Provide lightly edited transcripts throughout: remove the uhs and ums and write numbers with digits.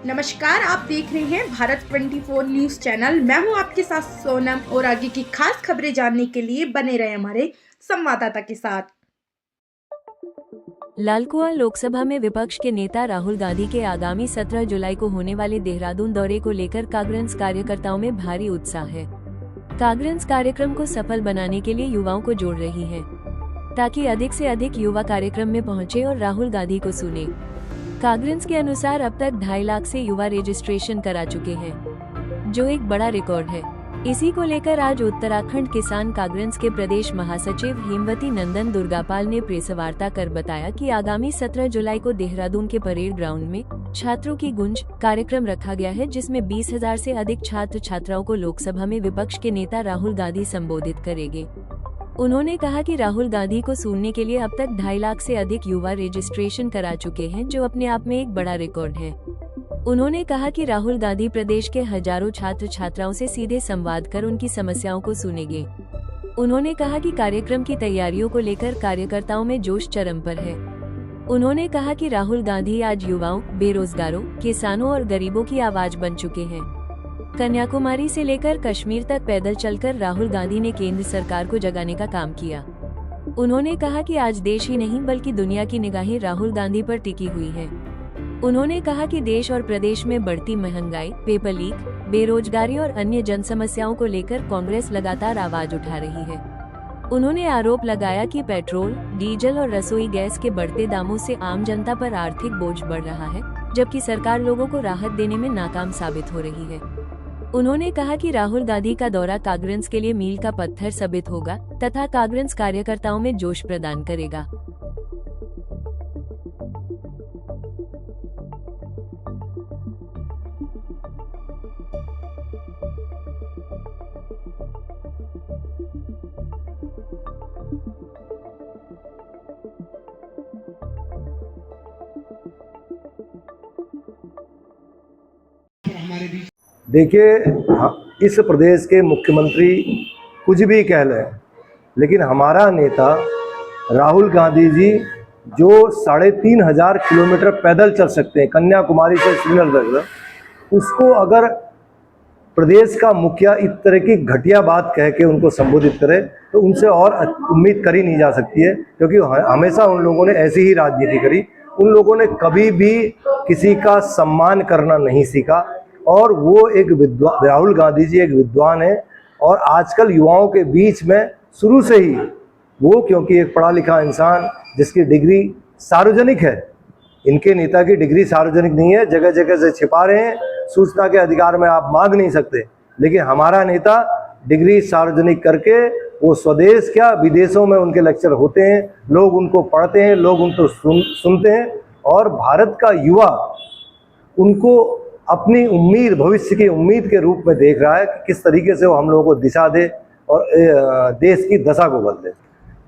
नमस्कार, आप देख रहे हैं भारत 24 न्यूज चैनल। मैं हूं आपके साथ सोनम और आगे की खास खबरें जानने के लिए बने रहे हमारे संवाददाता के साथ। लालकुआं लोकसभा में विपक्ष के नेता राहुल गांधी के आगामी 17 जुलाई को होने वाले देहरादून दौरे को लेकर कांग्रेस कार्यकर्ताओं में भारी उत्साह है। कांग्रेस कार्यक्रम को सफल बनाने के लिए युवाओं को जोड़ रही है ताकि अधिक से अधिक युवा कार्यक्रम में पहुंचे और राहुल गांधी को सुने। कांग्रेस के अनुसार अब तक 2.5 लाख से युवा रजिस्ट्रेशन करा चुके हैं, जो एक बड़ा रिकॉर्ड है। इसी को लेकर आज उत्तराखंड किसान कांग्रेस के प्रदेश महासचिव हेमवती नंदन दुर्गापाल ने प्रेस वार्ता कर बताया कि आगामी 17 जुलाई को देहरादून के परेड ग्राउंड में छात्रों की गूंज कार्यक्रम रखा गया है, जिसमें 20,000 से अधिक छात्र छात्राओं को लोकसभा में विपक्ष के नेता राहुल गांधी संबोधित करेंगे। उन्होंने कहा कि राहुल गांधी को सुनने के लिए अब तक 2.5 लाख से अधिक युवा रजिस्ट्रेशन करा चुके हैं, जो अपने आप में एक बड़ा रिकॉर्ड है। उन्होंने कहा कि राहुल गांधी प्रदेश के हजारों छात्र छात्राओं से सीधे संवाद कर उनकी समस्याओं को सुनेंगे। उन्होंने कहा कि कार्यक्रम की तैयारियों को लेकर कार्यकर्ताओं में जोश चरम पर है। उन्होंने कहा कि राहुल गांधी आज युवाओं, बेरोजगारों, किसानों और गरीबों की आवाज बन चुके हैं। कन्याकुमारी से लेकर कश्मीर तक पैदल चलकर राहुल गांधी ने केंद्र सरकार को जगाने का काम किया। उन्होंने कहा कि आज देश ही नहीं बल्कि दुनिया की निगाहें राहुल गांधी पर टिकी हुई है। उन्होंने कहा कि देश और प्रदेश में बढ़ती महंगाई, पेपर लीक, बेरोजगारी और अन्य जन समस्याओं को लेकर कांग्रेस लगातार आवाज उठा रही है। उन्होंने आरोप लगाया कि पेट्रोल, डीजल और रसोई गैस के बढ़ते दामों से आम जनता पर आर्थिक बोझ बढ़ रहा है, जबकि सरकार लोगों को राहत देने में नाकाम साबित हो रही है। उन्होंने कहा कि राहुल गांधी का दौरा कांग्रेस के लिए मील का पत्थर साबित होगा तथा कांग्रेस कार्यकर्ताओं में जोश प्रदान करेगा। देखिए, इस प्रदेश के मुख्यमंत्री कुछ भी कह लें, लेकिन हमारा नेता राहुल गांधी जी जो 3,500 किलोमीटर पैदल चल सकते हैं कन्याकुमारी से श्रीनगर तक, उसको अगर प्रदेश का मुखिया इस तरह की घटिया बात कह के उनको संबोधित करे तो उनसे और उम्मीद करी नहीं जा सकती है, क्योंकि हमेशा उन लोगों ने ऐसी ही राजनीति करी। उन लोगों ने कभी भी किसी का सम्मान करना नहीं सीखा और वो एक विद्वान, राहुल गांधी जी एक विद्वान है और आजकल युवाओं के बीच में शुरू से ही वो, क्योंकि एक पढ़ा लिखा इंसान जिसकी डिग्री सार्वजनिक है, इनके नेता की डिग्री सार्वजनिक नहीं है, जगह जगह से छिपा रहे हैं, सूचना के अधिकार में आप मांग नहीं सकते, लेकिन हमारा नेता डिग्री सार्वजनिक करके वो स्वदेश क्या विदेशों में उनके लेक्चर होते हैं, लोग उनको पढ़ते हैं, लोग उनको सुनते हैं और भारत का युवा उनको अपनी उम्मीद, भविष्य की उम्मीद के रूप में देख रहा है कि किस तरीके से वो हम लोगों को दिशा दे और देश की दशा को बदले।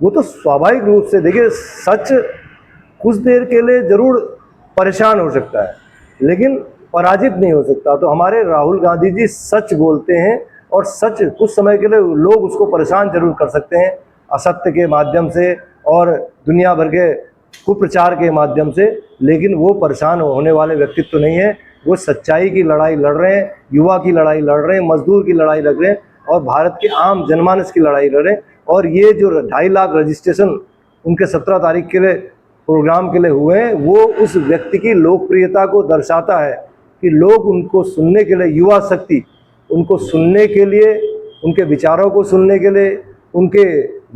वो तो स्वाभाविक रूप से, देखिए, सच कुछ देर के लिए जरूर परेशान हो सकता है लेकिन पराजित नहीं हो सकता। तो हमारे राहुल गांधी जी सच बोलते हैं और सच कुछ समय के लिए लोग उसको परेशान जरूर कर सकते हैं असत्य के माध्यम से और दुनिया भर के कुप्रचार के माध्यम से, लेकिन वो परेशान होने वाले व्यक्तित्व तो नहीं है। वो सच्चाई की लड़ाई लड़ रहे हैं, युवा की लड़ाई लड़ रहे हैं, मजदूर की लड़ाई लड़ रहे हैं और भारत के आम जनमानस की लड़ाई लड़ रहे हैं। और ये जो 2.5 लाख रजिस्ट्रेशन उनके 17 तारीख के लिए प्रोग्राम के लिए हुए हैं, वो उस व्यक्ति की लोकप्रियता को दर्शाता है कि लोग उनको सुनने के लिए, युवा शक्ति उनको सुनने के लिए, उनके विचारों को सुनने के लिए, उनके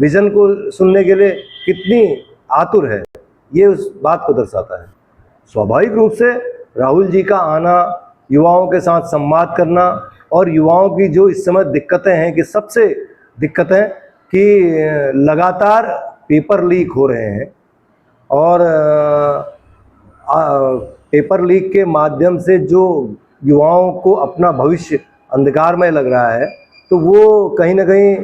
विजन को सुनने के लिए कितनी आतुर है, ये उस बात को दर्शाता है। स्वाभाविक रूप से राहुल जी का आना, युवाओं के साथ संवाद करना और युवाओं की जो इस समय दिक्कतें हैं, कि सबसे दिक्कतें कि लगातार पेपर लीक हो रहे हैं और पेपर लीक के माध्यम से जो युवाओं को अपना भविष्य अंधकार में लग रहा है, तो वो कहीं ना कहीं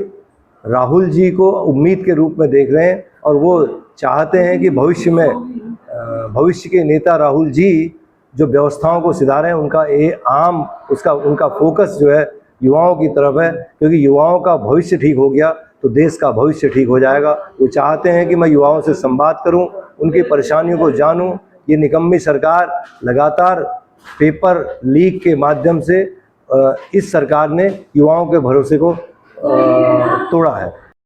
राहुल जी को उम्मीद के रूप में देख रहे हैं और वो चाहते हैं कि भविष्य में भविष्य के नेता राहुल जी जो व्यवस्थाओं को सुधारें, उनका फोकस जो है युवाओं की तरफ है, क्योंकि युवाओं का भविष्य ठीक हो गया तो देश का भविष्य ठीक हो जाएगा। वो चाहते हैं कि मैं युवाओं से संवाद करूं, उनकी परेशानियों को जानूं। ये निकम्मी सरकार लगातार पेपर लीक के माध्यम से इस सरकार ने युवाओं के भरोसे को तोड़ा है।